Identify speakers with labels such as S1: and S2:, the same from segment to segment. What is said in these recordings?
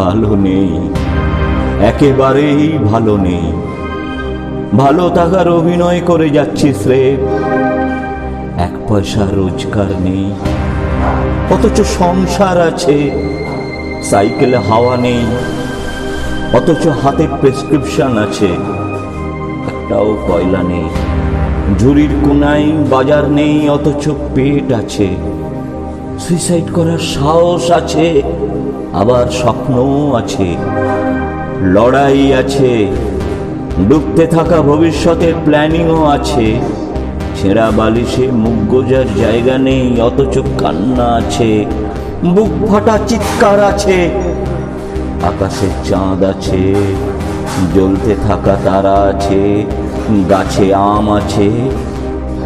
S1: ভালো নেই, একেবারেই ভালো নেই। ভালো থাকার অভিনয় করে যাচ্ছি স্রেফ, এক পয়সা রোজগার নেই। অথচ সংসার আছে, সাইকেলে হাওয়া নেই। অথচ হাতে প্রেসক্রিপশন আছে, একটাও পয়লা নেই। ঝুড়ির কোনায় বাজার নেই, অথচ পেট আছে। সুইসাইড করার সাহস আছে, আবার স্বপ্নও আছে। লড়াই আছে, ডুবতে থাকা ভবিষ্যতের প্ল্যানিংও আছে। ছেঁড়া বালিশে মুখ গোজার জায়গা নেই, অথচ কান্না আছে। বুক ফাটা চিৎকার আছে, আকাশে চাঁদ আছে, জ্বলতে থাকা তারা আছে, গাছে আম আছে,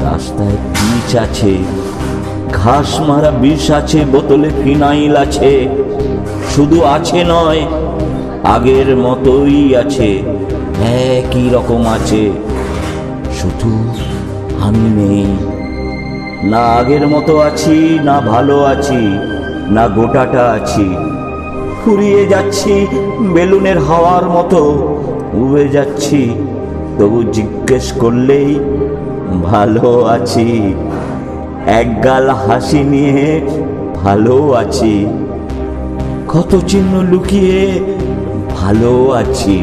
S1: রাস্তায় পিচ আছে, ঘাস মারা বিষ আছে, বোতলে ফিনাইল আছে। শুধু আছে নয়, আগের মতোই আছে, একই রকম আছে। শুধু আমি নেই। না আগের মতো আছি, না ভালো আছি, না গোটাটা আছি। ফুরিয়ে যাচ্ছি বেলুনের হাওয়ার মতো, উড়ে যাচ্ছি। তবু জিজ্ঞেস করলেই ভালো আছি। একগাল হাসি নিয়ে ভালো আছি, কত চিহ্ন লুকিয়ে ভালো আছি।